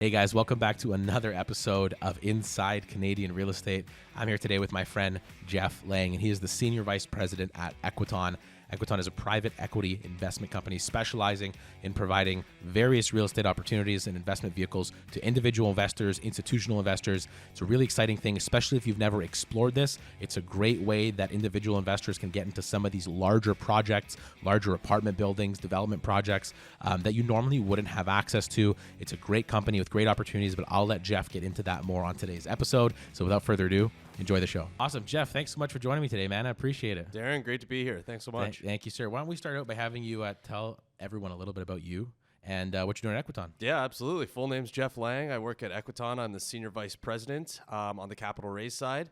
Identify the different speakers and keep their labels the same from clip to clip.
Speaker 1: Hey guys, welcome back to another episode of Inside Canadian Real Estate. I'm here today with my friend Geoff Lang, and he is the Senior Vice President at Equiton. Equiton is a private equity investment company specializing in providing various real estate opportunities and investment vehicles to individual investors, institutional investors. It's a really exciting thing, especially if you've never explored this. It's a great way that individual investors can get into some of these larger projects, larger apartment buildings, development projects that you normally wouldn't have access to. It's a great company with great opportunities, but I'll let Geoff get into that more on today's episode. So without further ado, enjoy the show. Awesome. Geoff, thanks so much for joining me today, man. I appreciate it.
Speaker 2: Darren, great to be here. Thanks so much.
Speaker 1: Thank you, sir. Why don't we start out by having you tell everyone a little bit about you and what you're doing at Equiton?
Speaker 2: Yeah, absolutely. Full name's Geoff Lang. I work at Equiton. I'm the Senior Vice President on the capital raise side.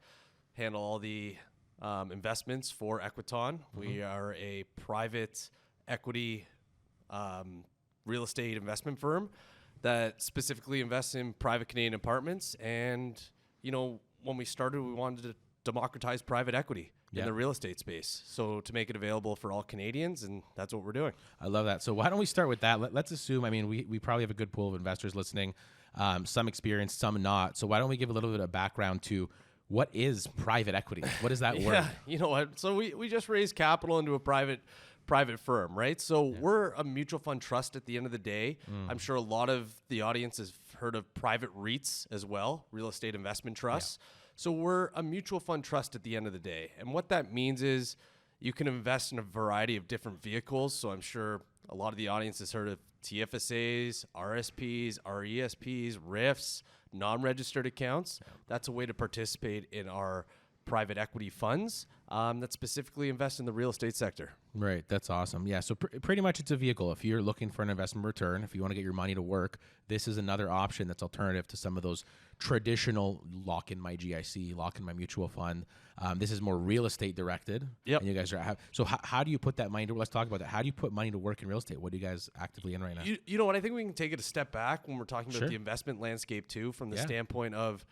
Speaker 2: Handle all the investments for Equiton. Mm-hmm. We are a private equity real estate investment firm that specifically invests in private Canadian apartments. And, you know, when we started, we wanted to democratize private equity in the real estate space. So to make it available for all Canadians, and that's what we're doing.
Speaker 1: I love that. So why don't we start with that? Let's assume, I mean, we probably have a good pool of investors listening, some experienced, some not. So why don't we give a little bit of background to what is private equity? What is that word?
Speaker 2: Yeah, you know what? So we just raised capital into a private firm, right? So we're a mutual fund trust at the end of the day. I'm sure a lot of the audience has heard of private REITs as well, real estate investment trusts. Yeah. So we're a mutual fund trust at the end of the day. And what that means is you can invest in a variety of different vehicles. So I'm sure a lot of the audience has heard of TFSAs, RSPs, RESPs, RIFs, non-registered accounts. Yeah. That's a way to participate in our private equity funds that specifically invest in the real estate sector.
Speaker 1: Right. That's awesome. Yeah. So pretty much it's a vehicle. If you're looking for an investment return, if you want to get your money to work, this is another option that's alternative to some of those traditional lock in my GIC, lock in my mutual fund. This is more real estate directed.
Speaker 2: Yep.
Speaker 1: And you guys are, so how do you put that money to, let's talk about that. How do you put money to work in real estate? What are you guys actively in right now?
Speaker 2: You know what? I think we can take it a step back when we're talking about the investment landscape too, from the standpoint of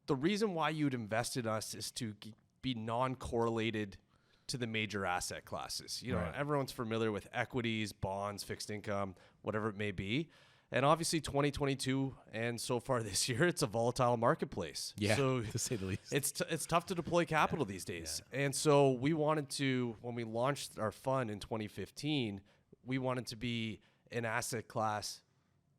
Speaker 2: the reason why you'd invest in us is to be non-correlated to the major asset classes. You know, everyone's familiar with equities, bonds, fixed income, whatever it may be. And obviously 2022 and so far this year, it's a volatile marketplace.
Speaker 1: Yeah,
Speaker 2: so
Speaker 1: to say the least.
Speaker 2: It's tough to deploy capital these days. Yeah. And so we wanted to, when we launched our fund in 2015, we wanted to be an asset class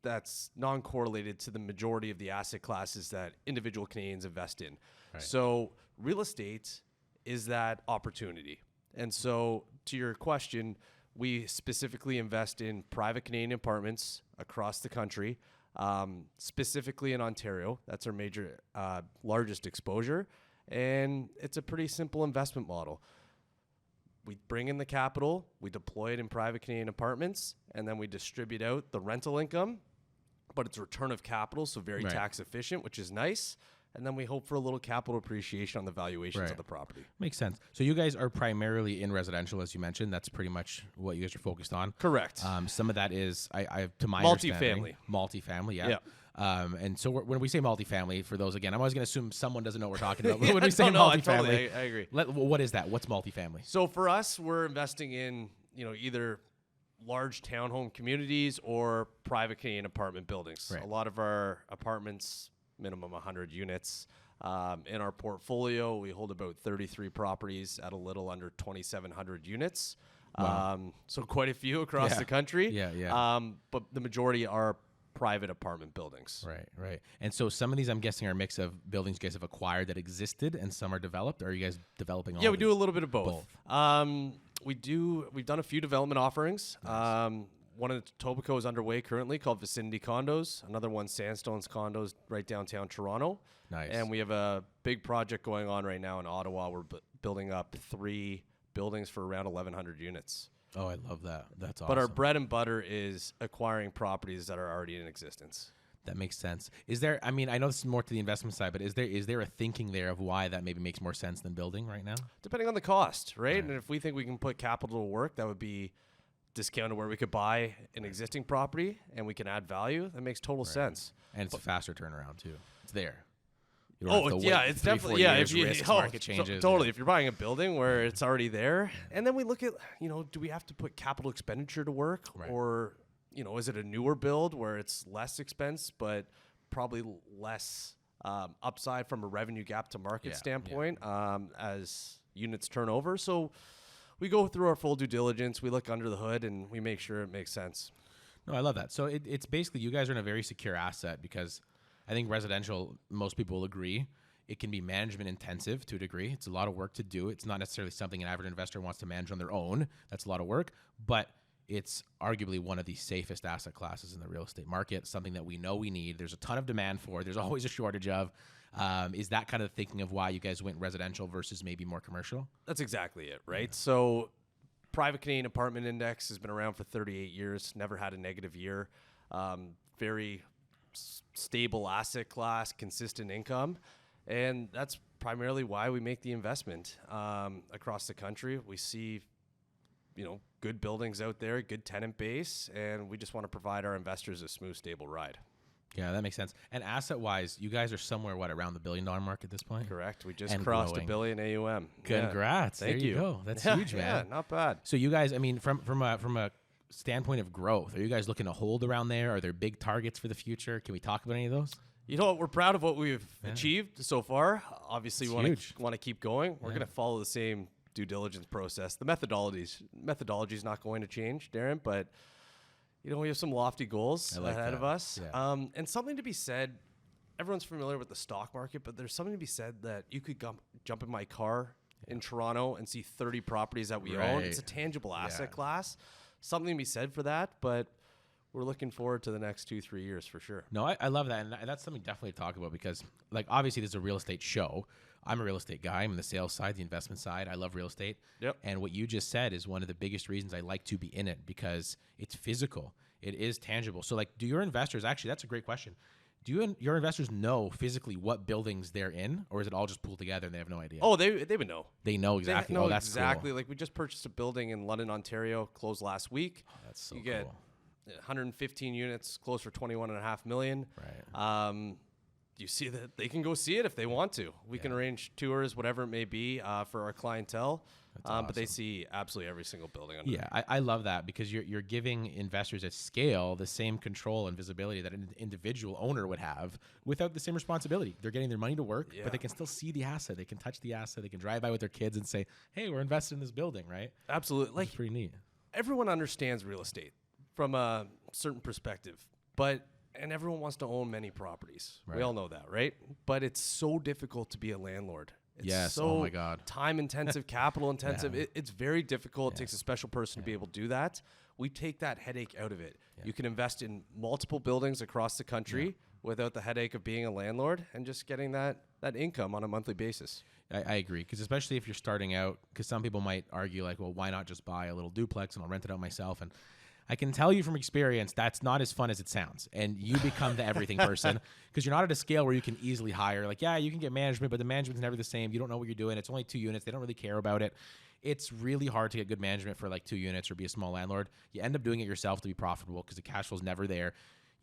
Speaker 2: that's non-correlated to the majority of the asset classes that individual Canadians invest in. Right. So real estate is that opportunity. And so to your question, we specifically invest in private Canadian apartments across the country, specifically in Ontario. That's our major, largest exposure. And it's a pretty simple investment model. We bring in the capital, we deploy it in private Canadian apartments, and then we distribute out the rental income. But it's return of capital, so very tax efficient, which is nice. And then we hope for a little capital appreciation on the valuations of the property.
Speaker 1: Makes sense. So you guys are primarily in residential, as you mentioned. That's pretty much what you guys are focused on.
Speaker 2: Correct.
Speaker 1: Some of that is, I to my
Speaker 2: multifamily.
Speaker 1: Multifamily, yeah. And so when we say multifamily, for those, again, I'm always going to assume someone doesn't know what we're talking about. When we say multifamily,
Speaker 2: totally, I agree.
Speaker 1: What is that? What's multifamily?
Speaker 2: So for us, we're investing in, you know, either large townhome communities or private Canadian apartment buildings. Right. A lot of our apartments, minimum 100 units. In our portfolio, we hold about 33 properties at a little under 2,700 units. Wow. So quite a few across the country. But the majority are private apartment buildings.
Speaker 1: Right. And so some of these, I'm guessing, are a mix of buildings you guys have acquired that existed and some are developed. Or are you guys developing all
Speaker 2: Yeah, we do a little bit of both. We've done a few development offerings. Nice. One in Etobicoke is underway currently called Vicinity Condos. Another one, Sandstone's Condos, right downtown Toronto.
Speaker 1: Nice.
Speaker 2: And we have a big project going on right now in Ottawa. We're building up 3 buildings for around 1,100 units.
Speaker 1: Oh, I love that. That's awesome.
Speaker 2: But our bread and butter is acquiring properties that are already in existence.
Speaker 1: That makes sense. Is there, I mean, I know this is more to the investment side, but is there a thinking there of why that maybe makes more sense than building right now?
Speaker 2: Depending on the cost, right? And if we think we can put capital to work, that would be discounted where we could buy an existing property and we can add value. That makes total sense.
Speaker 1: And it's a faster turnaround too. It's there.
Speaker 2: It's definitely,
Speaker 1: if you market changes.
Speaker 2: Totally. If you're buying a building where it's already there, and then we look at, do we have to put capital expenditure to work, or is it a newer build where it's less expense but probably less upside from a revenue gap to market standpoint as units turn over. So we go through our full due diligence. We look under the hood and we make sure it makes sense.
Speaker 1: No, I love that. So it's basically you guys are in a very secure asset because I think residential, most people will agree, it can be management intensive to a degree. It's a lot of work to do. It's not necessarily something an average investor wants to manage on their own. That's a lot of work, but it's arguably one of the safest asset classes in the real estate market, something that we know we need. There's a ton of demand for. There's always a shortage of. Is that kind of thinking of why you guys went residential versus maybe more commercial?
Speaker 2: That's exactly it, right? Yeah. So private Canadian apartment index has been around for 38 years, never had a negative year. Very stable asset class, consistent income. And that's primarily why we make the investment across the country. We see, good buildings out there, good tenant base, and we just want to provide our investors a smooth, stable ride.
Speaker 1: Yeah, that makes sense. And asset-wise, you guys are somewhere, around the $1 billion mark at this point?
Speaker 2: Correct. We just crossed $1 billion AUM.
Speaker 1: Congrats.
Speaker 2: Thank
Speaker 1: you. Go. That's huge, man.
Speaker 2: Yeah, not bad.
Speaker 1: So you guys, from a standpoint of growth, are you guys looking to hold around there? Are there big targets for the future? Can we talk about any of those?
Speaker 2: You know what? We're proud of what we've achieved so far. Obviously, we want to keep going. We're going to follow the same due diligence process. The methodology is not going to change, Darren, but we have some lofty goals ahead of us. Yeah. And something to be said, everyone's familiar with the stock market, but there's something to be said that you could jump in my car in Toronto and see 30 properties that we own. It's a tangible asset class. Something to be said for that, but we're looking forward to the next 2-3 years for sure.
Speaker 1: No, I love that. And that's something definitely to talk about because, obviously, this is a real estate show. I'm a real estate guy. I'm in the sales side, the investment side. I love real estate.
Speaker 2: Yep.
Speaker 1: And what you just said is one of the biggest reasons I like to be in it because it's physical. It is tangible. So, do your investors, actually, that's a great question. Do your investors know physically what buildings they're in, or is it all just pooled together and they have no idea?
Speaker 2: Oh, they would know.
Speaker 1: They know exactly. That's
Speaker 2: exactly.
Speaker 1: Cool.
Speaker 2: We just purchased a building in London, Ontario, closed last week.
Speaker 1: Oh, that's so
Speaker 2: cool.
Speaker 1: You get
Speaker 2: 115 units, closed for $21.5 million.
Speaker 1: Right.
Speaker 2: You see that they can go see it if they want to. We can arrange tours, whatever it may be, for our clientele. Awesome. But they see absolutely every single building.
Speaker 1: I love that because you're giving investors at scale the same control and visibility that an individual owner would have without the same responsibility. They're getting their money to work, but they can still see the asset. They can touch the asset. They can drive by with their kids and say, hey, we're invested in this building, right?
Speaker 2: Absolutely.
Speaker 1: It's pretty neat.
Speaker 2: Everyone understands real estate from a certain perspective, and everyone wants to own many properties. Right. We all know that, right? But it's so difficult to be a landlord. It's so
Speaker 1: oh my God.
Speaker 2: Time intensive, capital intensive. It's very difficult. It takes a special person to be able to do that. We take that headache out of it. You can invest in multiple buildings across the country without the headache of being a landlord and just getting that income on a monthly basis.
Speaker 1: I agree, because especially if you're starting out, because some people might argue well, why not just buy a little duplex and I'll rent it out myself? And I can tell you from experience, that's not as fun as it sounds. And you become the everything person because you're not at a scale where you can easily hire. You can get management, but the management's never the same. You don't know what you're doing. It's only 2 units. They don't really care about it. It's really hard to get good management for 2 units or be a small landlord. You end up doing it yourself to be profitable because the cash flow's never there.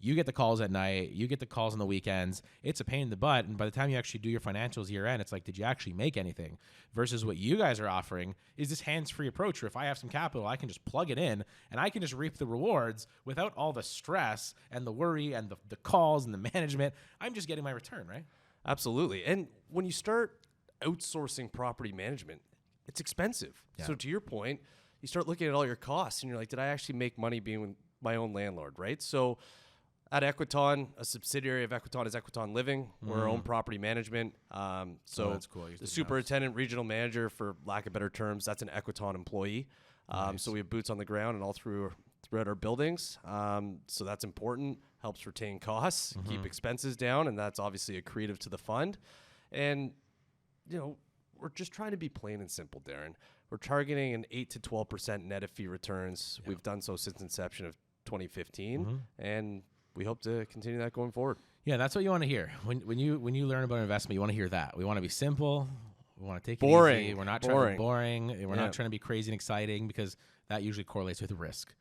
Speaker 1: You get the calls at night. You get the calls on the weekends. It's a pain in the butt. And by the time you actually do your financials year end, it's did you actually make anything? Versus what you guys are offering is this hands-free approach where if I have some capital, I can just plug it in and I can just reap the rewards without all the stress and the worry and the calls and the management. I'm just getting my return, right?
Speaker 2: Absolutely. And when you start outsourcing property management, it's expensive. Yeah. So to your point, you start looking at all your costs and you're like, did I actually make money being my own landlord, right? So at Equiton, a subsidiary of Equiton is Equiton Living. We're our own property management.
Speaker 1: That's cool.
Speaker 2: The superintendent, regional manager, for lack of better terms, that's an Equiton employee. Nice. So we have boots on the ground and all throughout our buildings. So that's important. Helps retain costs, keep expenses down, and that's obviously accretive to the fund. And, we're just trying to be plain and simple, Darren. We're targeting an 8 to 12% net of fee returns. Yep. We've done so since inception of 2015, and we hope to continue that going forward.
Speaker 1: Yeah, that's what you want to hear. When you learn about investment, you want to hear that. We want to be simple. We want to take it easy. We're not trying to be boring. We're not trying to be crazy and exciting because that usually correlates with risk.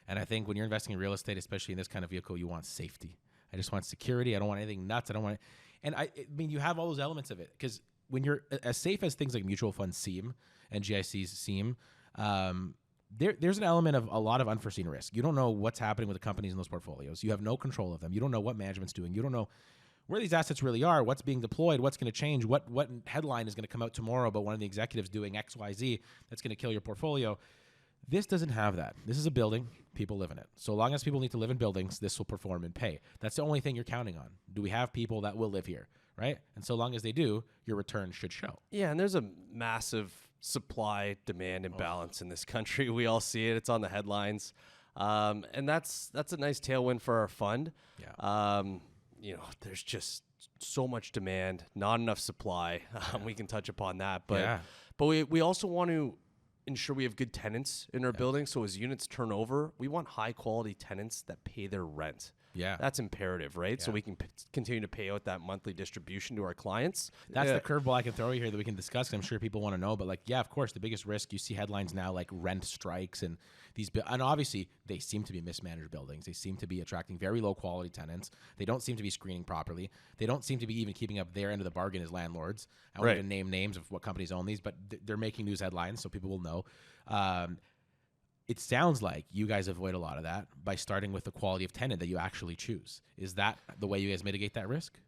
Speaker 1: And I think when you're investing in real estate, especially in this kind of vehicle, you want safety. I just want security. I don't want anything nuts. I don't want it. And I mean, you have all those elements of it because when you're as safe as things like mutual funds seem and GICs seem, there's an element of a lot of unforeseen risk. You don't know what's happening with the companies in those portfolios. You have no control of them. You don't know what management's doing. You don't know where these assets really are, what's being deployed, what's going to change, what headline is going to come out tomorrow about one of the executives doing X, Y, Z that's going to kill your portfolio. This doesn't have that. This is a building. People live in it. So long as people need to live in buildings, this will perform and pay. That's the only thing you're counting on. Do we have people that will live here, right? And so long as they do, your return should show.
Speaker 2: Yeah, and there's a massive supply-demand imbalance in this country. We all see it. It's on the headlines. And that's a nice tailwind for our fund.
Speaker 1: Yeah.
Speaker 2: There's just so much demand, not enough supply. We can touch upon that. But we also want to ensure we have good tenants in our building. So as units turn over, we want high-quality tenants that pay their rent.
Speaker 1: Yeah.
Speaker 2: That's imperative, right? Yeah. So we can continue to pay out that monthly distribution to our clients.
Speaker 1: That's the curveball I can throw you here that we can discuss. I'm sure people want to know, but of course, the biggest risk, you see headlines now like rent strikes and and obviously they seem to be mismanaged buildings. They seem to be attracting very low quality tenants. They don't seem to be screening properly. They don't seem to be even keeping up their end of the bargain as landlords. I won't even name names of what companies own these, but they're making news headlines so people will know. It sounds like you guys avoid a lot of that by starting with the quality of tenant that you actually choose. Is that the way you guys mitigate that risk?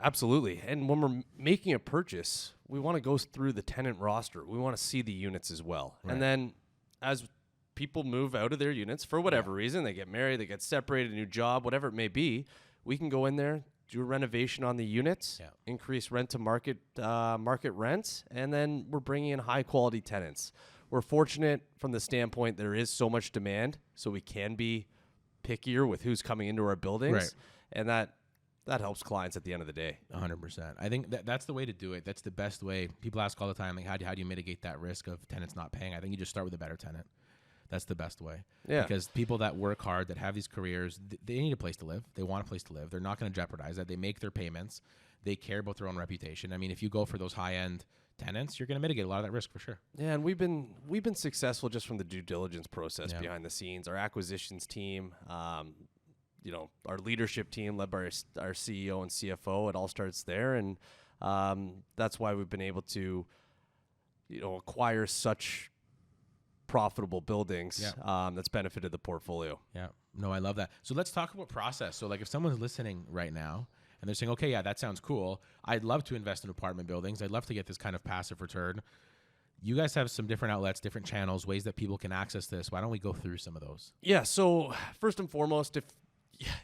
Speaker 2: Absolutely. And when we're making a purchase, we want to go through the tenant roster. We want to see the units as well. Right. And then as people move out of their units for whatever reason, they get married, they get separated, a new job, whatever it may be, we can go in there, do a renovation on the units, increase rent to market rents, and then we're bringing in high quality tenants. We're fortunate from the standpoint there is so much demand, so we can be pickier with who's coming into our buildings,
Speaker 1: right.
Speaker 2: And that helps clients at the end of the day.
Speaker 1: 100%. I think that's the way to do it. That's the best way. People ask all the time, like, how do you mitigate that risk of tenants not paying? I think you just start with a better tenant. That's the best way.
Speaker 2: Yeah.
Speaker 1: Because people that work hard, that have these careers, they need a place to live. They want a place to live. They're not going to jeopardize that. They make their payments. They care about their own reputation. I mean, if you go for those high-end tenants, you're going to mitigate a lot of that risk for sure.
Speaker 2: Yeah, and we've been successful just from the due diligence process behind the scenes. Our acquisitions team, our leadership team led by our CEO and CFO, it all starts there, and that's why we've been able to, acquire such profitable buildings that's benefited the portfolio.
Speaker 1: Yeah, no, I love that. So let's talk about process. So like if someone's listening right now and they're saying, okay, yeah, that sounds cool. I'd love to invest in apartment buildings. I'd love to get this kind of passive return. You guys have some different outlets, different channels, ways that people can access this. Why don't we go through some of those?
Speaker 2: Yeah, so first and foremost, if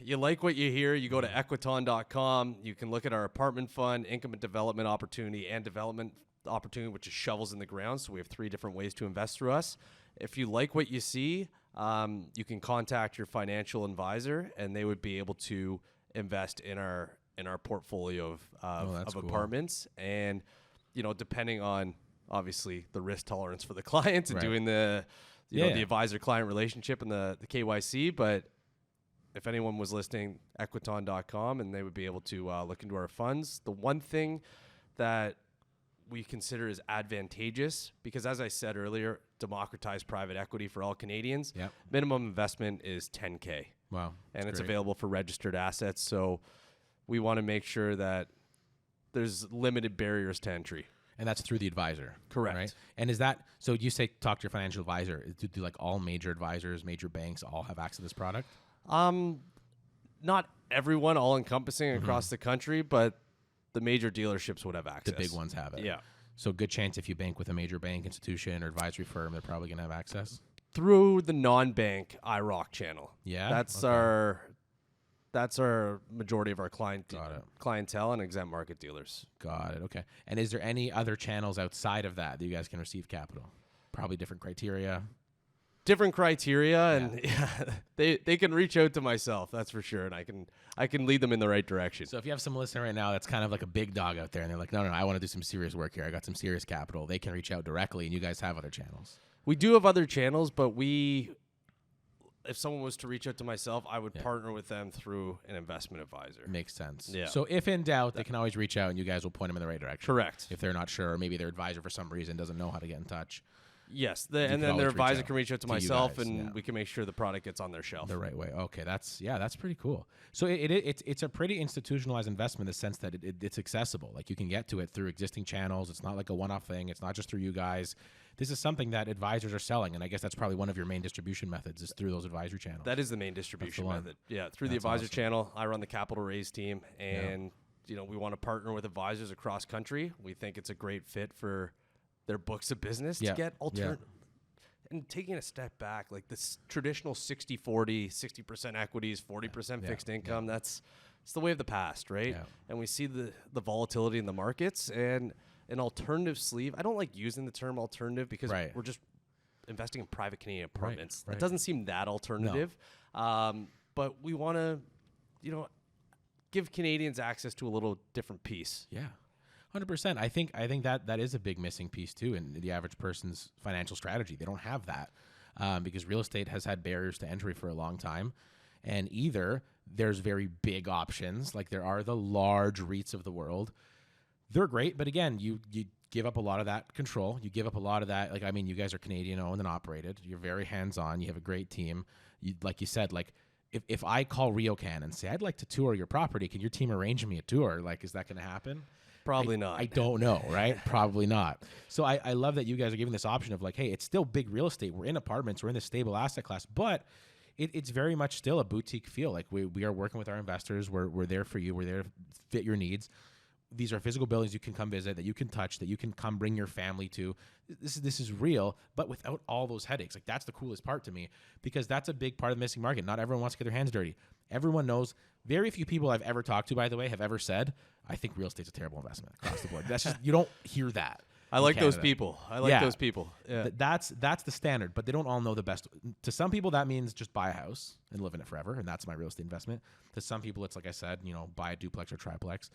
Speaker 2: you like what you hear, you go to Equiton.com. You can look at our apartment fund, income and development opportunity, and development opportunity, which is shovels in the ground. So we have 3 different ways to invest through us. If you like what you see, you can contact your financial advisor, and they would be able to invest in our portfolio of
Speaker 1: cool.
Speaker 2: apartments. And depending on obviously the risk tolerance for the client and doing the the advisor-client relationship and the KYC, but if anyone was listening, Equiton.com, and they would be able to look into our funds. The one thing that we consider is advantageous, because as I said earlier, democratize private equity for all Canadians.
Speaker 1: Yep.
Speaker 2: Minimum investment is $10K.
Speaker 1: Wow.
Speaker 2: And it's available for registered assets. So we want to make sure that there's limited barriers to entry.
Speaker 1: And that's through the advisor.
Speaker 2: Correct.
Speaker 1: Right? And is that, so you say talk to your financial advisor. Do like all major advisors, major banks all have access to this product?
Speaker 2: Not everyone, all encompassing across the country, but the major dealerships would have access.
Speaker 1: The big ones have it.
Speaker 2: Yeah.
Speaker 1: So good chance if you bank with a major bank institution or advisory firm, they're probably going to have access?
Speaker 2: Through the non-bank IROC channel.
Speaker 1: Yeah.
Speaker 2: That's our majority of our clientele and exempt market dealers.
Speaker 1: Got it. Okay. And is there any other channels outside of that you guys can receive capital? Probably different criteria.
Speaker 2: Different criteria, and they can reach out to myself, that's for sure, and I can lead them in the right direction.
Speaker 1: So if you have some listener right now that's kind of like a big dog out there, and they're like, no, I want to do some serious work here. I got some serious capital. They can reach out directly, and you guys have other channels.
Speaker 2: We do have other channels, but if someone was to reach out to myself, I would partner with them through an investment advisor.
Speaker 1: Makes sense.
Speaker 2: Yeah.
Speaker 1: So if in doubt, they can always reach out, and you guys will point them in the right direction.
Speaker 2: Correct.
Speaker 1: If they're not sure, or maybe their advisor for some reason doesn't know how to get in touch.
Speaker 2: Yes, and then their advisor can reach out to myself, and we can make sure the product gets on their shelf
Speaker 1: the right way. Okay, that's pretty cool. So it's a pretty institutionalized investment in the sense that it's accessible. Like you can get to it through existing channels. It's not like a one-off thing. It's not just through you guys. this is something that advisors are selling, and I guess that's probably one of your main distribution methods is through those advisory channels.
Speaker 2: That is the main distribution method. Yeah, through the
Speaker 1: That's
Speaker 2: advisor
Speaker 1: awesome.
Speaker 2: channel. I run the capital raise team, and we want to partner with advisors across country. We think it's a great fit for their books of business to get alternative. And taking a step back, like this traditional 60-40, 60% equities, 40% fixed income, it's the way of the past, right?
Speaker 1: Yeah.
Speaker 2: And we see the volatility in the markets, and an alternative sleeve. I don't like using the term alternative because we're just investing in private Canadian apartments. It doesn't seem that alternative. But we want to, give Canadians access to a little different piece.
Speaker 1: Yeah. 100%. I think that is a big missing piece too in the average person's financial strategy. They don't have that because real estate has had barriers to entry for a long time. And either there's very big options, like there are the large REITs of the world. They're great, but again, you give up a lot of that control. You give up a lot of that. Like, I mean, you guys are Canadian owned and operated. You're very hands-on. You have a great team. Like you said, like if I call RioCan and say, I'd like to tour your property, can your team arrange me a tour? Like, is that going to happen?
Speaker 2: Probably not.
Speaker 1: I don't know, right? Probably not. So I love that you guys are giving this option of like, hey, it's still big real estate. We're in apartments. We're in this stable asset class, but it's very much still a boutique feel. Like we are working with our investors. We're there for you. We're there to fit your needs. These are physical buildings you can come visit, that you can touch, that you can come bring your family to. This is real, but without all those headaches. Like that's the coolest part to me because that's a big part of the missing market. Not everyone wants to get their hands dirty. Everyone knows. Very few people I've ever talked to, by the way, have ever said, I think real estate's a terrible investment across the board. That's just, you don't hear that.
Speaker 2: I like those people. Those people. Yeah.
Speaker 1: That's the standard, but they don't all know the best. To some people, that means just buy a house and live in it forever, and that's my real estate investment. To some people, it's like I said, buy a duplex or triplex.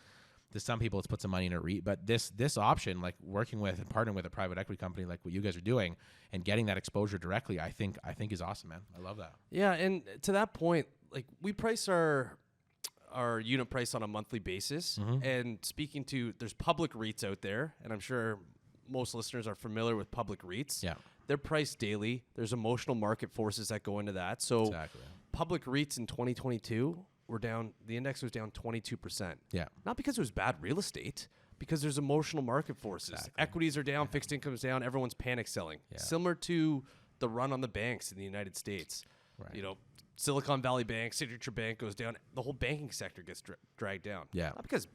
Speaker 1: To some people, it's put some money in a REIT. But this option, like working with and partnering with a private equity company like what you guys are doing and getting that exposure directly, I think is awesome, man. I love that.
Speaker 2: Yeah, and to that point, like we price our unit price on a monthly basis.
Speaker 1: Mm-hmm.
Speaker 2: And speaking to, there's public REITs out there, and I'm sure most listeners are familiar with public REITs.
Speaker 1: Yeah.
Speaker 2: They're priced daily. There's emotional market forces that go into that. So
Speaker 1: exactly.
Speaker 2: Public REITs in 2022 were down, the index was down 22%.
Speaker 1: Yeah.
Speaker 2: Not because it was bad real estate, because there's emotional market forces.
Speaker 1: Exactly.
Speaker 2: Equities are down, fixed income's down, everyone's panic selling.
Speaker 1: Yeah.
Speaker 2: Similar to the run on the banks in the United States.
Speaker 1: Right.
Speaker 2: Silicon Valley Bank, Signature Bank goes down. The whole banking sector gets dragged down.
Speaker 1: Yeah.
Speaker 2: Not because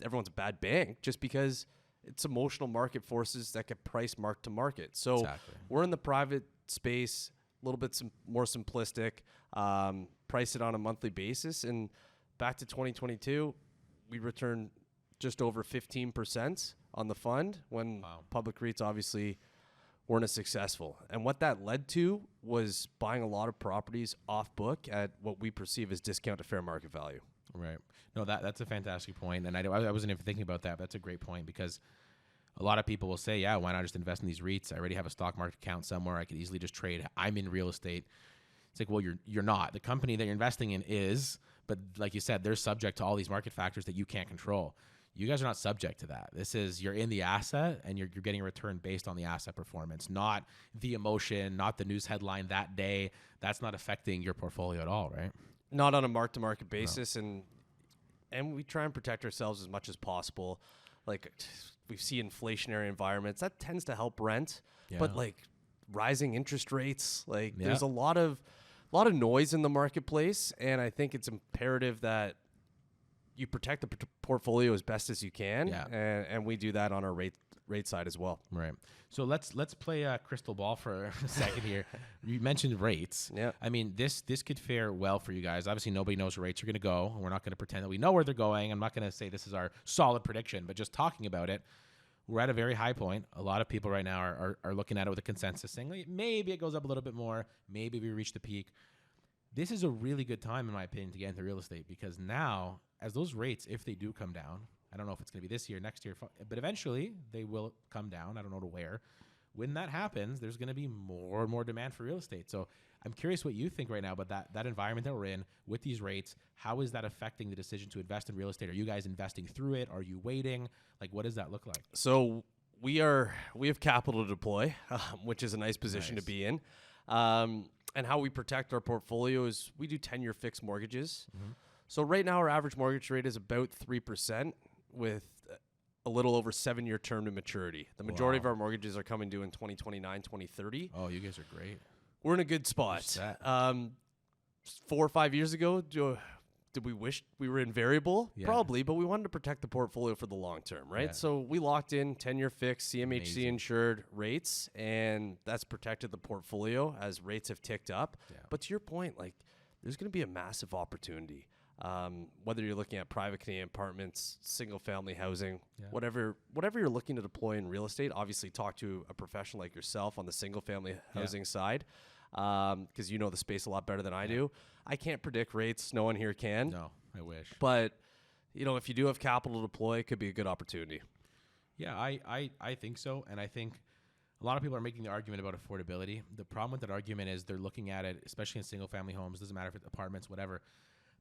Speaker 2: everyone's a bad bank, just because it's emotional market forces that get price marked to market. So
Speaker 1: Exactly.
Speaker 2: we're in the private space, a little bit more simplistic, price it on a monthly basis. And back to 2022, we returned just over 15% on the fund when public REITs obviously weren't as successful. And what that led to was buying a lot of properties off book at what we perceive as discount to fair market value.
Speaker 1: Right. No, that's a fantastic point. And I wasn't even thinking about that. But that's a great point because a lot of people will say, yeah, why not just invest in these REITs? I already have a stock market account somewhere. I could easily just trade. I'm in real estate. It's like, well, you're not. The company that you're investing in is, but like you said, they're subject to all these market factors that you can't control. You guys are not subject to that. This is, you're in the asset and you're getting a return based on the asset performance, not the emotion, not the news headline that day. That's not affecting your portfolio at all, right?
Speaker 2: Not on a mark-to-market basis. No. And we try and protect ourselves as much as possible. Like we see inflationary environments that tends to help rent, but like rising interest rates, like there's a lot of noise in the marketplace. And I think it's imperative that you protect the portfolio as best as you can.
Speaker 1: Yeah.
Speaker 2: And we do that on our rate side as well.
Speaker 1: Right. So let's play crystal ball for a second here. You mentioned rates.
Speaker 2: Yeah.
Speaker 1: I mean, this could fare well for you guys. Obviously, nobody knows where rates are going to go. And we're not going to pretend that we know where they're going. I'm not going to say this is our solid prediction, but just talking about it, we're at a very high point. A lot of people right now are looking at it with a consensus saying, like, maybe it goes up a little bit more. Maybe we reach the peak. This is a really good time, in my opinion, to get into real estate because now, as those rates, if they do come down, I don't know if it's going to be this year, next year, but eventually they will come down. I don't know to where. When that happens, there's going to be more and more demand for real estate. So I'm curious what you think right now about that environment that we're in with these rates. How is that affecting the decision to invest in real estate? Are you guys investing through it? Are you waiting? Like, what does that look like?
Speaker 2: So we have capital to deploy, which is a nice position to be in. And how we protect our portfolio is we do 10-year fixed mortgages. Mm-hmm. So right now our average mortgage rate is about 3% with a little over 7-year term to maturity. The majority of our mortgages are coming due in 2029, 2030.
Speaker 1: Oh, you guys are great.
Speaker 2: We're in a good spot. 4 or 5 years ago, did we wish we were in variable?
Speaker 1: Yeah.
Speaker 2: Probably, but we wanted to protect the portfolio for the long term, right?
Speaker 1: Yeah.
Speaker 2: So we locked in 10-year fixed CMHC
Speaker 1: Amazing.
Speaker 2: insured rates, and that's protected the portfolio as rates have ticked up.
Speaker 1: Yeah.
Speaker 2: But to your point, like, there's going to be a massive opportunity. Whether you're looking at private Canadian apartments, single family housing, whatever you're looking to deploy in real estate, obviously talk to a professional like yourself on the single family housing side, because you know the space a lot better than I do. I can't predict rates. No one here can.
Speaker 1: No, I wish.
Speaker 2: But, you know, if you do have capital to deploy, it could be a good opportunity.
Speaker 1: Yeah, I think so. And I think a lot of people are making the argument about affordability. The problem with that argument is they're looking at it, especially in single family homes, doesn't matter if it's apartments, whatever.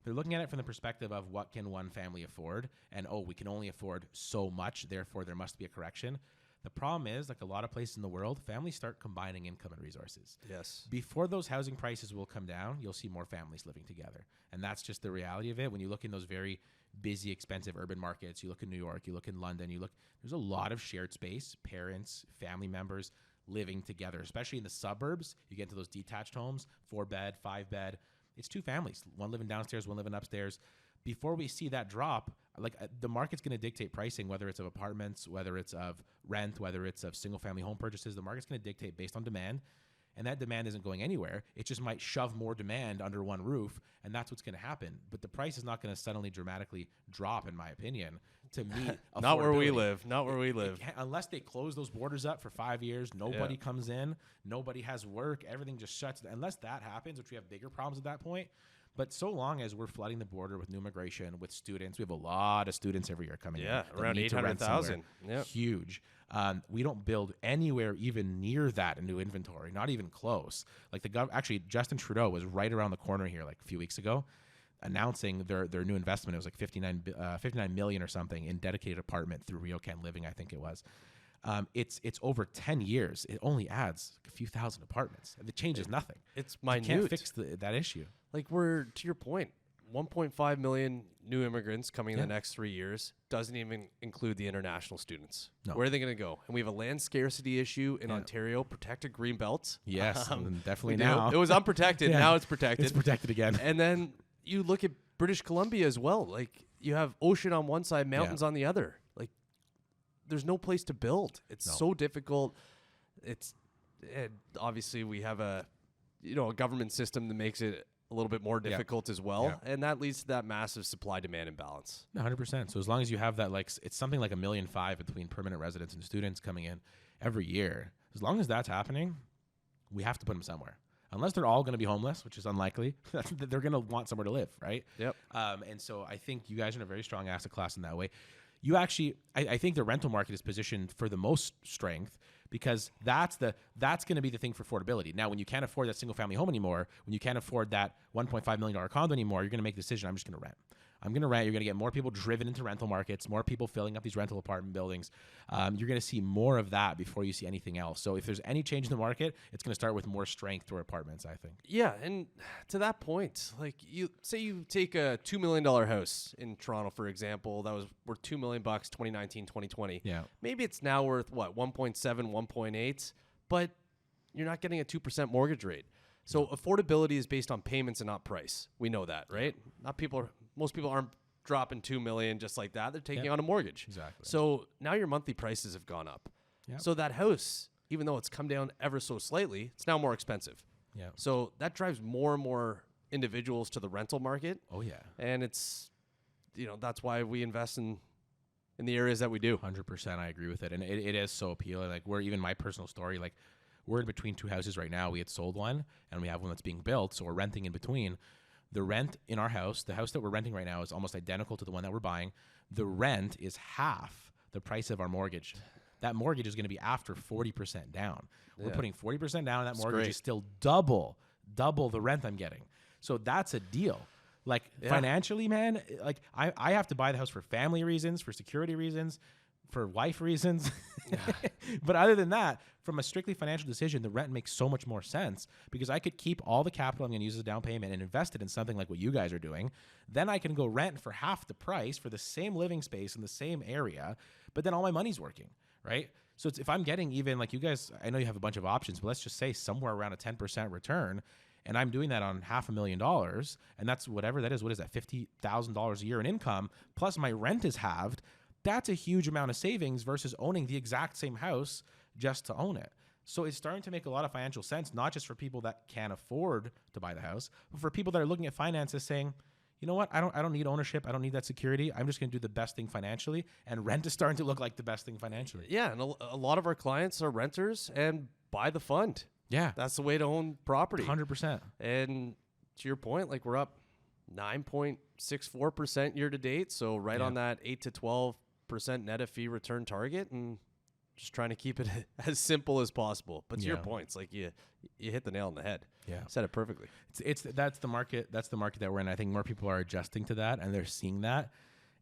Speaker 1: They're looking at it from the perspective of what can one family afford, and we can only afford so much, therefore there must be a correction. The problem is, like a lot of places in the world, families start combining income and resources.
Speaker 2: Yes.
Speaker 1: Before those housing prices will come down, you'll see more families living together. And that's just the reality of it. When you look in those very busy, expensive urban markets, you look in New York, you look in London, there's a lot of shared space, parents, family members living together, especially in the suburbs. You get into those detached homes, 4-bed, 5-bed. It's 2 families, one living downstairs, one living upstairs. Before we see that drop, the market's going to dictate pricing, whether it's of apartments, whether it's of rent, whether it's of single family home purchases. The market's going to dictate based on demand, and that demand isn't going anywhere. It just might shove more demand under one roof, and that's what's going to happen. But the price is not going to suddenly dramatically drop, in my opinion, to meet
Speaker 2: Not where we
Speaker 1: affordability.
Speaker 2: live. Not where we live.
Speaker 1: Unless they close those borders up for 5 years, nobody comes in, nobody has work, everything just shuts. Unless that happens, which we have bigger problems at that point. But so long as we're flooding the border with new immigration, with students, we have a lot of students every year coming in.
Speaker 2: Yeah,
Speaker 1: that
Speaker 2: around
Speaker 1: need to rent
Speaker 2: 800,000.
Speaker 1: somewhere.
Speaker 2: Yep.
Speaker 1: Huge. We don't build anywhere even near that in new inventory, not even close. Like actually, Justin Trudeau was right around the corner here like a few weeks ago, announcing their new investment. It was like 59 million or something in dedicated apartment through RioCan Living, I think it was. It's over 10 years. It only adds a few thousand apartments. It changes nothing.
Speaker 2: It's minute.
Speaker 1: You can't fix that issue.
Speaker 2: Like, we're, to your point, 1.5 million new immigrants coming in the next 3 years doesn't even include the international students.
Speaker 1: No.
Speaker 2: Where are they going to go? And we have a land scarcity issue in Ontario, protected green belts.
Speaker 1: Yes, definitely
Speaker 2: we do.
Speaker 1: now.
Speaker 2: It was unprotected. Now it's protected.
Speaker 1: It's protected again.
Speaker 2: And then you look at British Columbia as well. Like, you have ocean on one side, mountains on the other. Like, there's no place to build. It's so difficult. Obviously we have a government system that makes it a little bit more difficult as well. And that leads to that massive supply demand imbalance.
Speaker 1: 100%. So as long as you have that, it's something like 1.5 million between permanent residents and students coming in every year. As long as that's happening, we have to put them somewhere. Unless they're all going to be homeless, which is unlikely, they're going to want somewhere to live, right?
Speaker 2: Yep.
Speaker 1: And so I think you guys are in a very strong asset class in that way. You actually, I think the rental market is positioned for the most strength because that's going to be the thing for affordability. Now, when you can't afford that single family home anymore, when you can't afford that $1.5 million condo anymore, you're going to make the decision, I'm just going to rent. I'm going to rent. You're going to get more people driven into rental markets, more people filling up these rental apartment buildings. You're going to see more of that before you see anything else. So if there's any change in the market, it's going to start with more strength toward apartments, I think.
Speaker 2: Yeah, and to that point, like you take a $2 million house in Toronto, for example, that was worth $2 million 2019, 2020.
Speaker 1: Yeah.
Speaker 2: Maybe it's now worth, 1.7, 1.8, but you're not getting a 2% mortgage rate. So affordability is based on payments and not price. We know that, right? Most people aren't dropping $2 million just like that. They're taking on a mortgage.
Speaker 1: Exactly.
Speaker 2: So now your monthly prices have gone up.
Speaker 1: Yep.
Speaker 2: So that house, even though it's come down ever so slightly, it's now more expensive.
Speaker 1: Yeah.
Speaker 2: So that drives more and more individuals to the rental market.
Speaker 1: Oh, yeah.
Speaker 2: And it's, that's why we invest in the areas that we do.
Speaker 1: 100%. I agree with it. And it is so appealing. Like, even my personal story, like, we're in between 2 houses right now. We had sold one, and we have one that's being built, so we're renting in between. The rent in our house, the house that we're renting right now, is almost identical to the one that we're buying. The rent is half the price of our mortgage. That mortgage is going to be after 40% down. We're putting 40% down, and that mortgage is still double the rent I'm getting. So that's a deal. Like, financially, man, like I have to buy the house for family reasons, for security reasons. for wife reasons. But other than that, from a strictly financial decision, the rent makes so much more sense because I could keep all the capital I'm going to use as a down payment and invest it in something like what you guys are doing. Then I can go rent for half the price for the same living space in the same area, but then all my money's working, right? So if I'm getting even like you guys, I know you have a bunch of options, but let's just say somewhere around a 10% return, and I'm doing that on $500,000, and that's whatever that is. What is that? $50,000 a year in income, plus my rent is halved. That's a huge amount of savings versus owning the exact same house just to own it. So it's starting to make a lot of financial sense, not just for people that can't afford to buy the house, but for people that are looking at finances saying, you know what, I don't need ownership. I don't need that security. I'm just going to do the best thing financially. And rent is starting to look like the best thing financially.
Speaker 2: Yeah, and a lot of our clients are renters and buy the fund.
Speaker 1: Yeah.
Speaker 2: That's the way to own property.
Speaker 1: 100%.
Speaker 2: And to your point, like we're up 9.64% year to date. So right on that 8 to 12% net of fee return target, and just trying to keep it as simple as possible. But to your points, like you hit the nail on the head. Yeah, said it perfectly.
Speaker 1: That's the market. That's the market that we're in. I think more people are adjusting to that, and they're seeing that.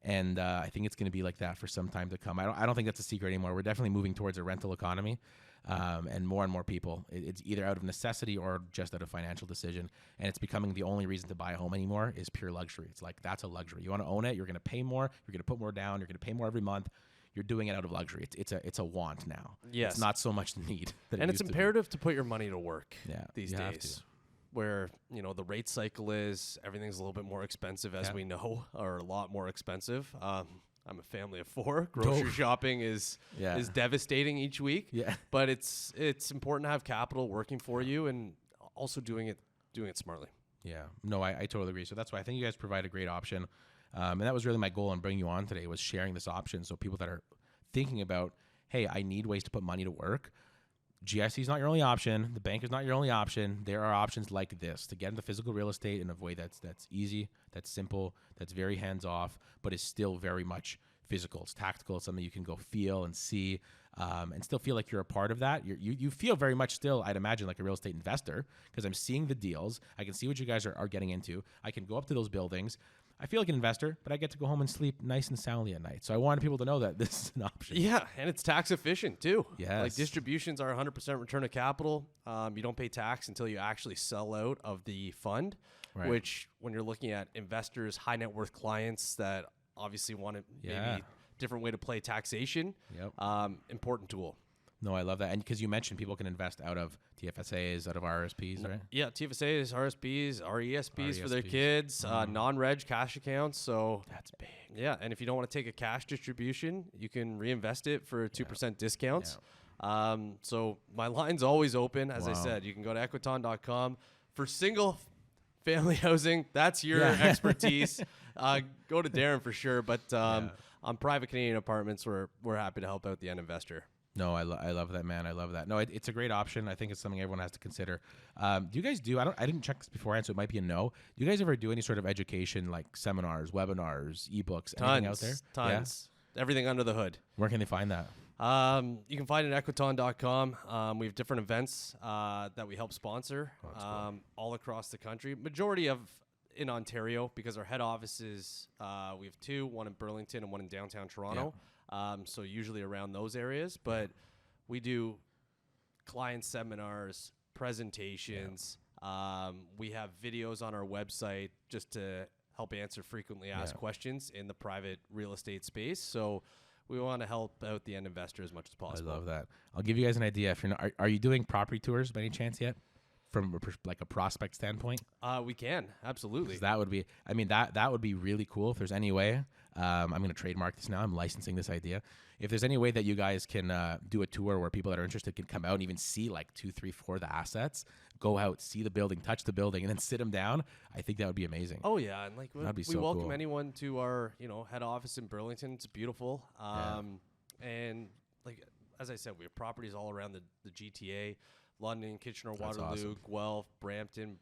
Speaker 1: And I think it's going to be like that for some time to come. I don't think that's a secret anymore. We're definitely moving towards a rental economy, and more people. It's either out of necessity or just out of financial decision. And it's becoming the only reason to buy a home anymore is pure luxury. It's like that's a luxury. You want to own it. You're going to pay more. You're going to put more down. You're going to pay more every month. You're doing it out of luxury. It's a want now.
Speaker 2: Yes.
Speaker 1: It's not so much need.
Speaker 2: And it's imperative to put your money to work these
Speaker 1: days.
Speaker 2: Have to. Where, the rate cycle is, everything's a little bit more expensive, as we know, or a lot more expensive. I'm a family of 4. Grocery shopping is devastating each week. Yeah. But it's important to have capital working for you and also doing it smartly.
Speaker 1: Yeah. No, I totally agree. So that's why I think you guys provide a great option. And that was really my goal in bringing you on today, was sharing this option. So people that are thinking about, hey, I need ways to put money to work. GIC is not your only option. The bank is not your only option. There are options like this to get into physical real estate in a way that's easy, that's simple, that's very hands-off, but is still very much physical. It's tactical. It's something you can go feel and see, and still feel like you're a part of that. You feel very much still, I'd imagine, like a real estate investor, because I'm seeing the deals. I can see what you guys are getting into. I can go up to those buildings. I feel like an investor, but I get to go home and sleep nice and soundly at night. So I wanted people to know that this is an option.
Speaker 2: Yeah, and it's tax efficient too.
Speaker 1: Yes.
Speaker 2: Like distributions are 100% return of capital. You don't pay tax until you actually sell out of the fund, which when you're looking at investors, high net worth clients that obviously want to maybe different way to play taxation, important tool.
Speaker 1: No, I love that. And because you mentioned people can invest out of TFSAs, out of RSPs, right?
Speaker 2: Yeah, TFSAs, RSPs, RESPs for their kids, non-reg cash accounts. So
Speaker 1: that's big.
Speaker 2: Yeah, and if you don't want to take a cash distribution, you can reinvest it for 2% discounts. Yeah. So my line's always open. As I said, you can go to Equiton.com. For single family housing, that's your expertise. Go to Darren for sure. But on private Canadian apartments, we're happy to help out the end investor.
Speaker 1: No, I love that, man. I love that. No, it's a great option. I think it's something everyone has to consider. Do you guys do? I didn't check this beforehand, so it might be a no. Do you guys ever do any sort of education, like seminars, webinars, ebooks, anything out there?
Speaker 2: Tons. Yeah? Everything under the hood.
Speaker 1: Where can they find that?
Speaker 2: You can find it at Equiton.com. We have different events that we help sponsor cool. All across the country. Majority of in Ontario, because our head office is we have 2, one in Burlington and one in downtown Toronto. Yeah. So usually around those areas, but we do client seminars, presentations. We have videos on our website just to help answer frequently asked questions in the private real estate space. So we want to help out the end investor as much as possible.
Speaker 1: I love that. I'll give you guys an idea. If you're not, are you doing property tours by any chance yet? From like a prospect standpoint?
Speaker 2: We can, absolutely.
Speaker 1: That would be, I mean, that would be really cool if there's any way. I'm going to trademark this now. I'm licensing this idea. If there's any way that you guys can do a tour where people that are interested can come out and even see like 2, 3, 4 of the assets, go out, see the building, touch the building, and then sit them down, I think that would be amazing.
Speaker 2: Oh, yeah. And like we
Speaker 1: so
Speaker 2: welcome
Speaker 1: cool.
Speaker 2: anyone to our head office in Burlington. It's beautiful. And like, as I said, we have properties all around the GTA. London, Kitchener-Waterloo, awesome. Guelph, Brampton,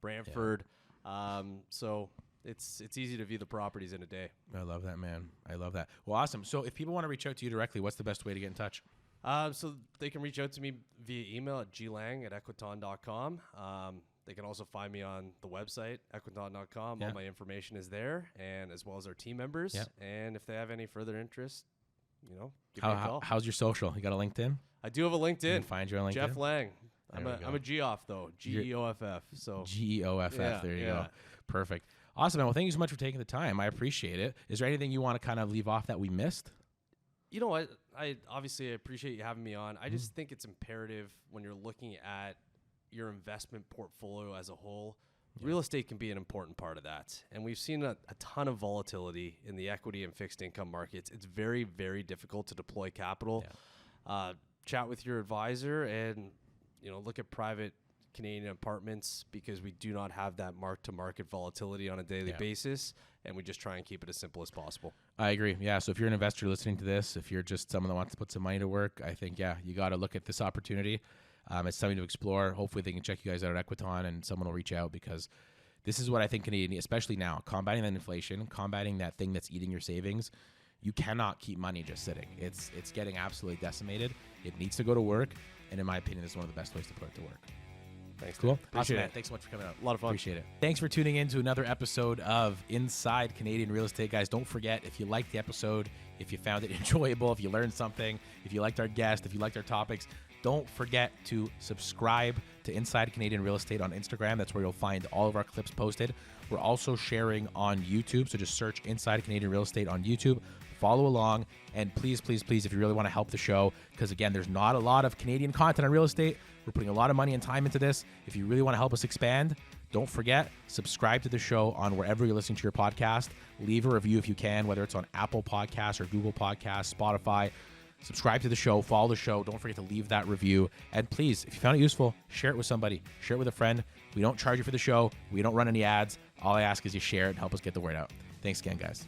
Speaker 2: Brantford. Yeah. So it's easy to view the properties in a day.
Speaker 1: I love that, man. I love that. Well, awesome. So if people want to reach out to you directly, what's the best way to get in touch?
Speaker 2: So they can reach out to me via email at glang@equiton.com. They can also find me on the website, equiton.com. Yeah. All my information is there, and as well as our team members. Yeah. And if they have any further interest, give me a call.
Speaker 1: How's your social? You got a LinkedIn?
Speaker 2: I do have a LinkedIn.
Speaker 1: You can find you on LinkedIn.
Speaker 2: Geoff Lang.
Speaker 1: There we go.
Speaker 2: I'm a Geoff though. Geoff. So
Speaker 1: Geoff. There you go. Perfect. Awesome, man. Well, thank you so much for taking the time. I appreciate it. Is there anything you want to kind of leave off that we missed?
Speaker 2: You know what? I obviously appreciate you having me on. I just think it's imperative when you're looking at your investment portfolio as a whole. Real estate can be an important part of that. And we've seen a ton of volatility in the equity and fixed income markets. It's very, very difficult to deploy capital. Chat with your advisor and, look at private Canadian apartments because we do not have that mark-to-market volatility on a daily basis. And we just try and keep it as simple as possible.
Speaker 1: I agree. Yeah. So if you're an investor listening to this, if you're just someone that wants to put some money to work, I think, you got to look at this opportunity. It's something to explore. Hopefully they can check you guys out at Equiton and someone will reach out because this is what I think Canadian, especially now, combating that inflation, combating that thing that's eating your savings. You cannot keep money just sitting. It's getting absolutely decimated. It needs to go to work. And in my opinion, this is one of the best ways to put it to work.
Speaker 2: Thanks.
Speaker 1: Cool.
Speaker 2: Appreciate
Speaker 1: Awesome,
Speaker 2: it.
Speaker 1: man. Thanks so much for coming out.
Speaker 2: A lot of fun.
Speaker 1: Appreciate it. Thanks for tuning in to another episode of Inside Canadian Real Estate. Guys, don't forget, if you liked the episode, if you found it enjoyable, if you learned something, if you liked our guest, if you liked our topics, don't forget to subscribe to Inside Canadian Real Estate on Instagram. That's where you'll find all of our clips posted. We're also sharing on YouTube, so just search Inside Canadian Real Estate on YouTube. Follow along, and please, please, please, if you really want to help the show, because again, there's not a lot of Canadian content on real estate. We're putting a lot of money and time into this. If you really want to help us expand, don't forget, subscribe to the show on wherever you're listening to your podcast. Leave a review if you can, whether it's on Apple Podcasts or Google Podcasts, Spotify. Subscribe to the show, follow the show. Don't forget to leave that review. And please, if you found it useful, share it with somebody. Share it with a friend. We don't charge you for the show. We don't run any ads. All I ask is you share it and help us get the word out. Thanks again, guys.